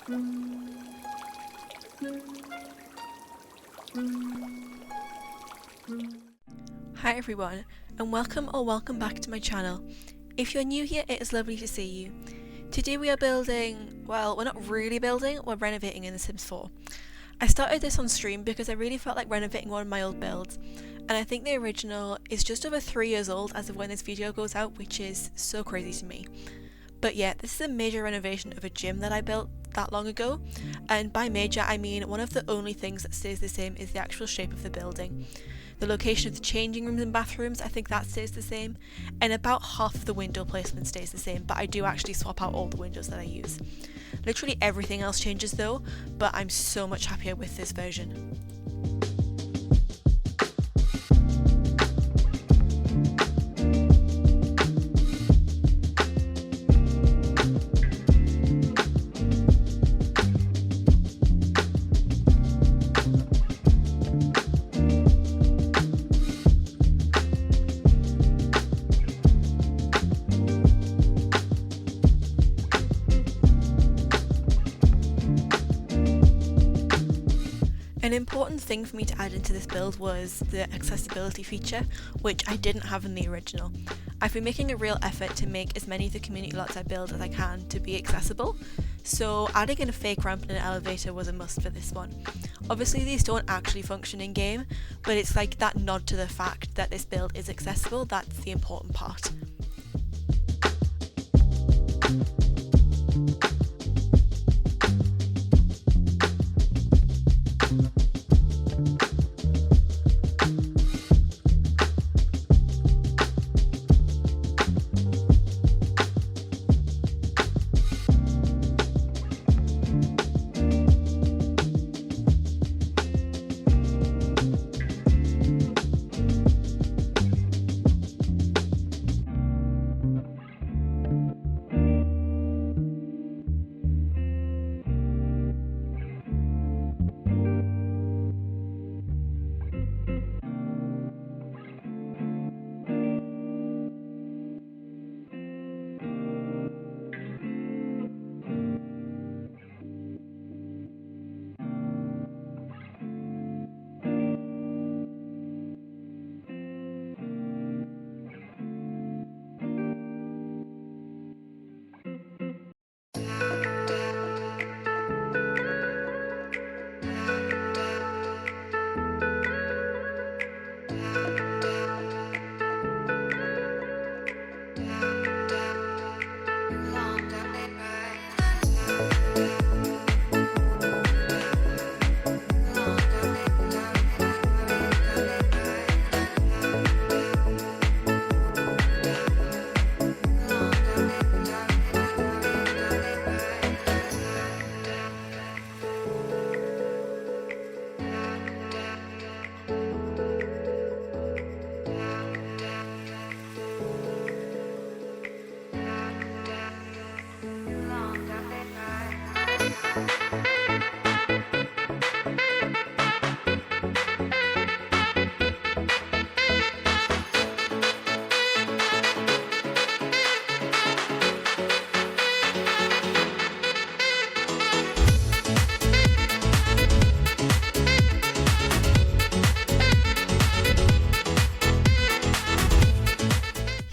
Hi everyone, and welcome back to my channel. If you're new here, it is lovely to see you. Today we are building, well, we're not really building, we're renovating in The Sims 4. I started this on stream because I really felt like renovating one of my old builds, and I think the original is just over 3 years old as of when this video goes out, which is so crazy to me. But yeah, this is a major renovation of a gym that I built that long ago, and by major I mean one of the only things that stays the same is the actual shape of the building. The location of the changing rooms and bathrooms, I think that stays the same, and about half of the window placement stays the same, but I do actually swap out all the windows that I use. Literally everything else changes though, but I'm so much happier with this version. An important thing for me to add into this build was the accessibility feature, which I didn't have in the original. I've been making a real effort to make as many of the community lots I build as I can to be accessible, so adding in a fake ramp and an elevator was a must for this one. Obviously these don't actually function in game, but it's like that nod to the fact that this build is accessible, that's the important part.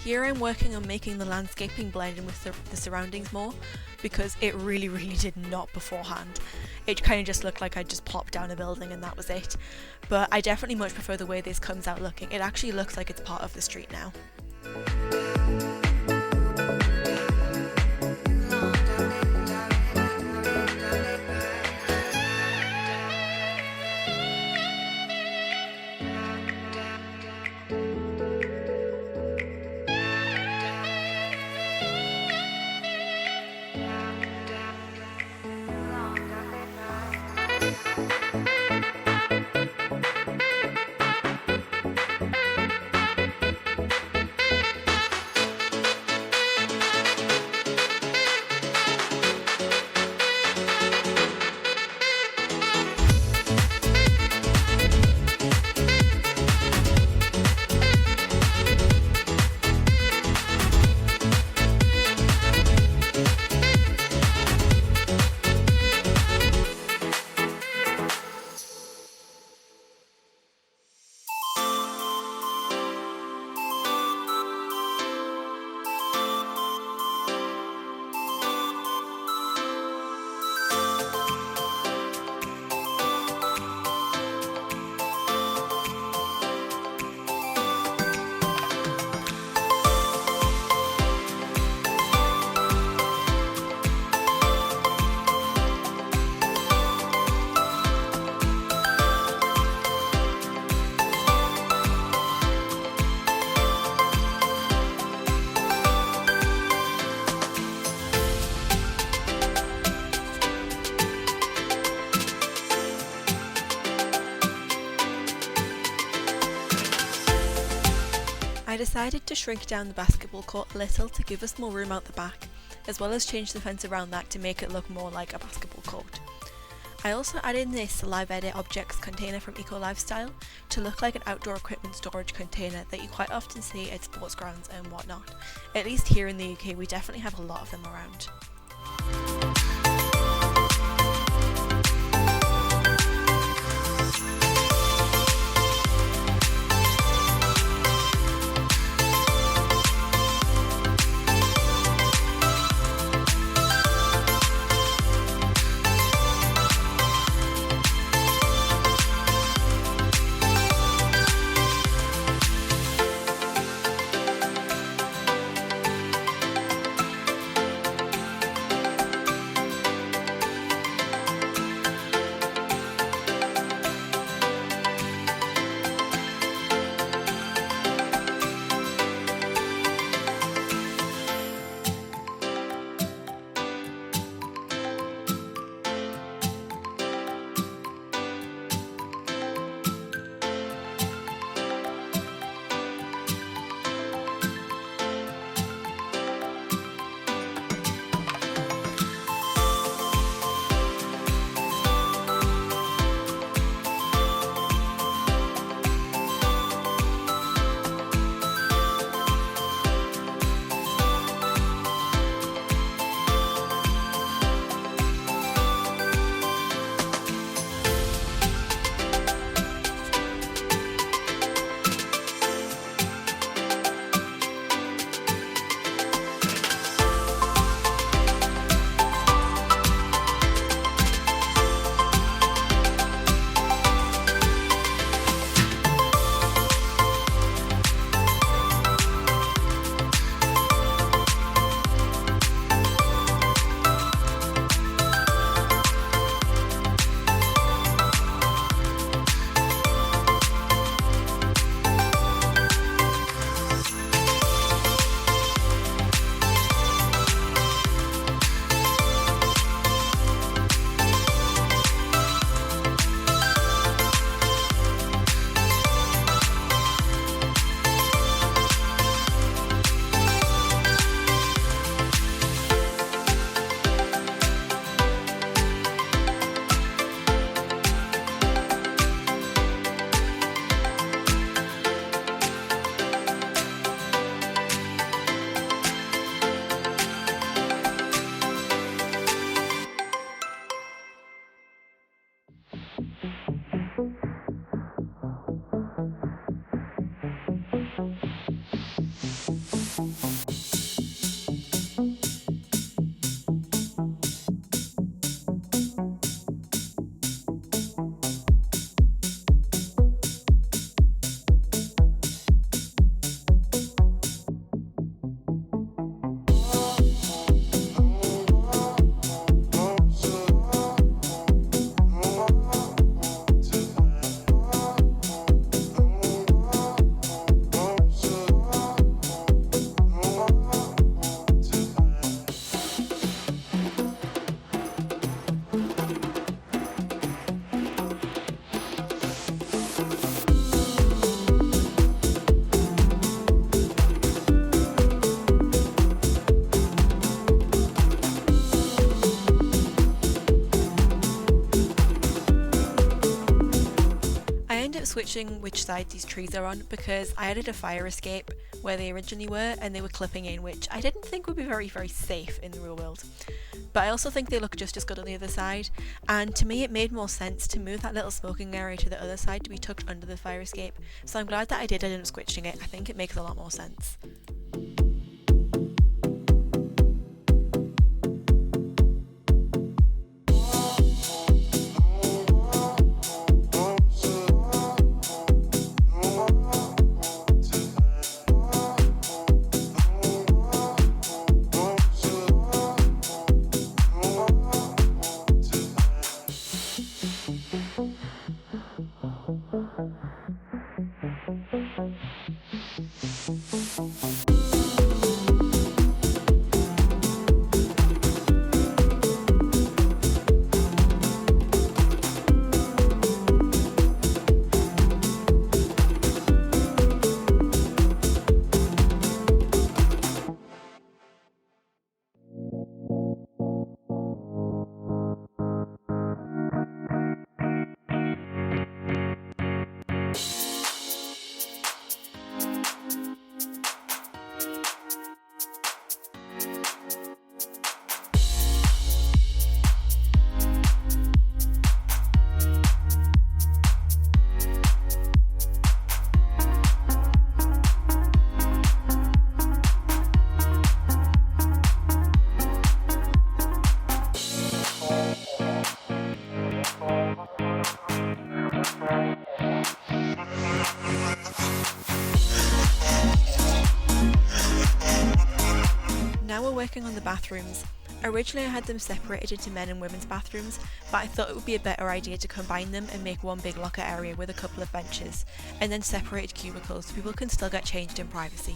Here I'm working on making the landscaping blend in with the surroundings more, because it really did not beforehand. It kind of just looked like I just plopped down a building and that was it. But I definitely much prefer the way this comes out looking. It actually looks like it's part of the street now. I decided to shrink down the basketball court a little to give us more room out the back, as well as change the fence around that to make it look more like a basketball court. I also added this live edit objects container from Eco Lifestyle to look like an outdoor equipment storage container that you quite often see at sports grounds and whatnot. At least here in the UK we definitely have a lot of them around. Switching which side these trees are on because I added a fire escape where they originally were and they were clipping in, which I didn't think would be very safe in the real world. But I also think they look just as good on the other side, and to me it made more sense to move that little smoking area to the other side to be tucked under the fire escape, so I'm glad that I did end up switching it. I think it makes a lot more sense. Thank you. working on the bathrooms. Originally I had them separated into men and women's bathrooms, but I thought it would be a better idea to combine them and make one big locker area with a couple of benches, and then separated cubicles so people can still get changed in privacy.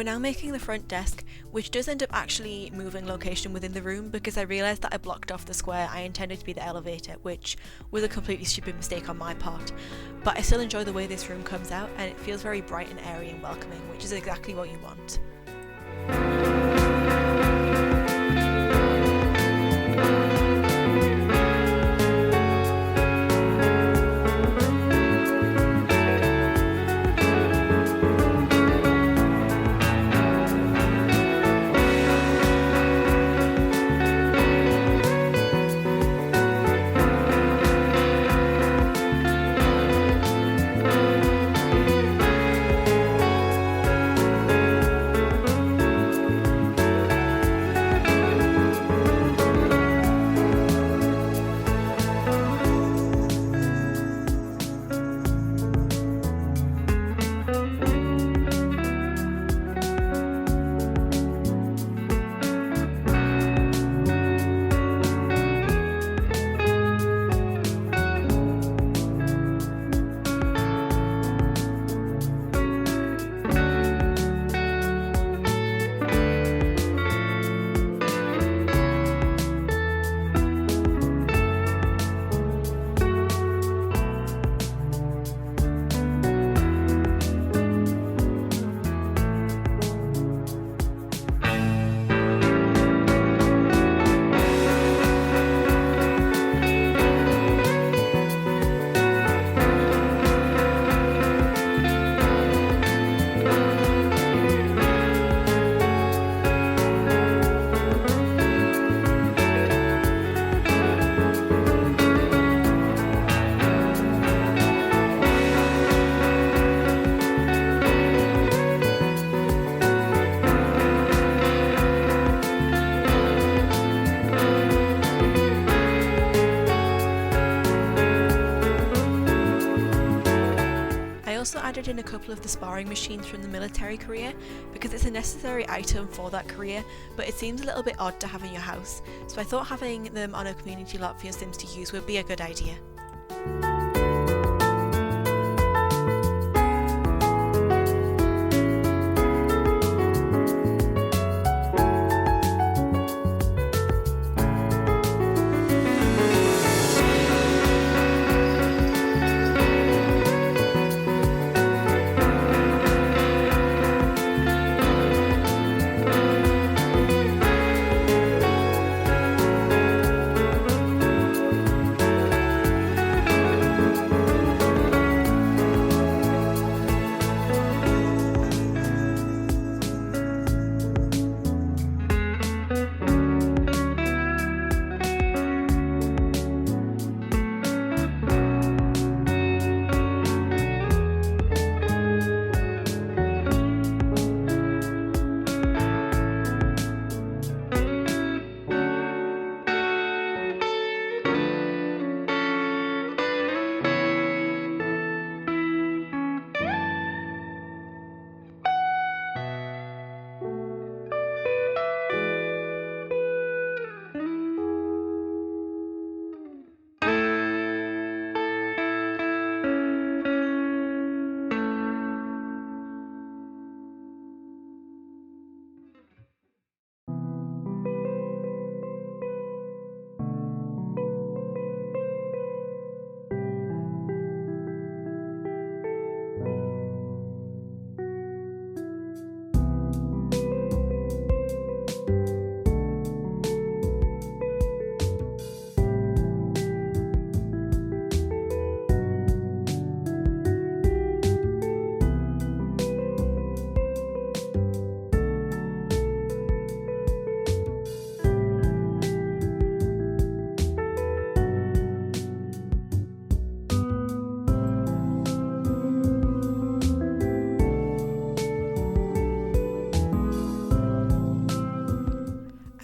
We're now making the front desk, which does end up actually moving location within the room because I realised that I blocked off the square I intended to be the elevator, which was a completely stupid mistake on my part. But I still enjoy the way this room comes out, and it feels very bright and airy and welcoming, which is exactly what you want. also added in a couple of the sparring machines from the military career because it's a necessary item for that career, but it seems a little bit odd to have in your house, so I thought having them on a community lot for your Sims to use would be a good idea.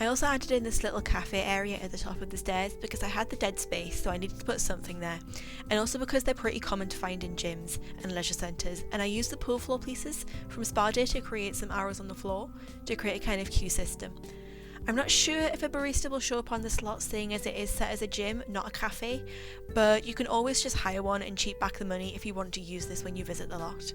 also added in this little cafe area at the top of the stairs because I had the dead space, so I needed to put something there, and also because they're pretty common to find in gyms and leisure centres, and I used the pool floor pieces from Spa Day to create some arrows on the floor to create a kind of queue system. I'm not sure if a barista will show up on the slot, seeing as it is set as a gym, not a cafe, but you can always just hire one and cheat back the money if you want to use this when you visit the lot.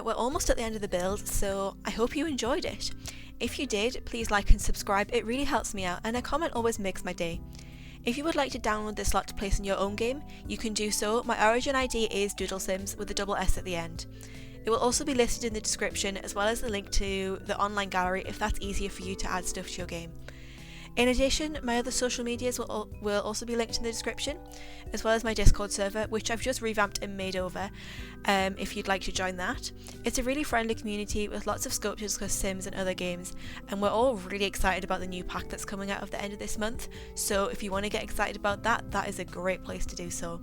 We're almost at the end of the build, so I hope you enjoyed it. If you did, please like and subscribe, it really helps me out, and a comment always makes my day. If you would like to download this lot to place in your own game, you can do so. My origin ID is doodlesimss with a double S at the end. It will also be listed in the description, as well as the link to the online gallery if that's easier for you to add stuff to your game. In addition, my other social medias will also be linked in the description, as well as my Discord server, which I've just revamped and made over, if you'd like to join that. It's a really friendly community with lots of scope to discuss Sims and other games, and we're all really excited about the new pack that's coming out of the end of this month, so if you want to get excited about that, that is a great place to do so.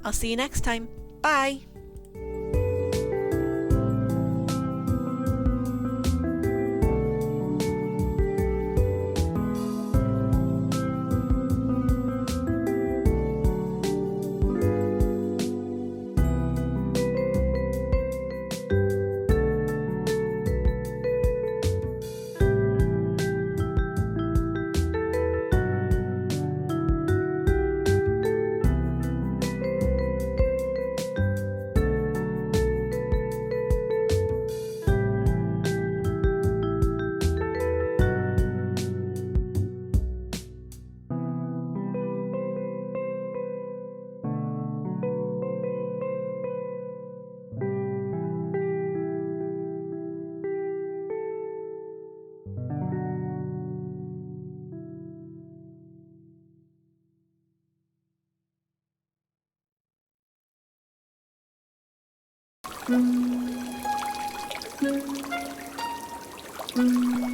I'll see you next time. Bye! Mm-hmm.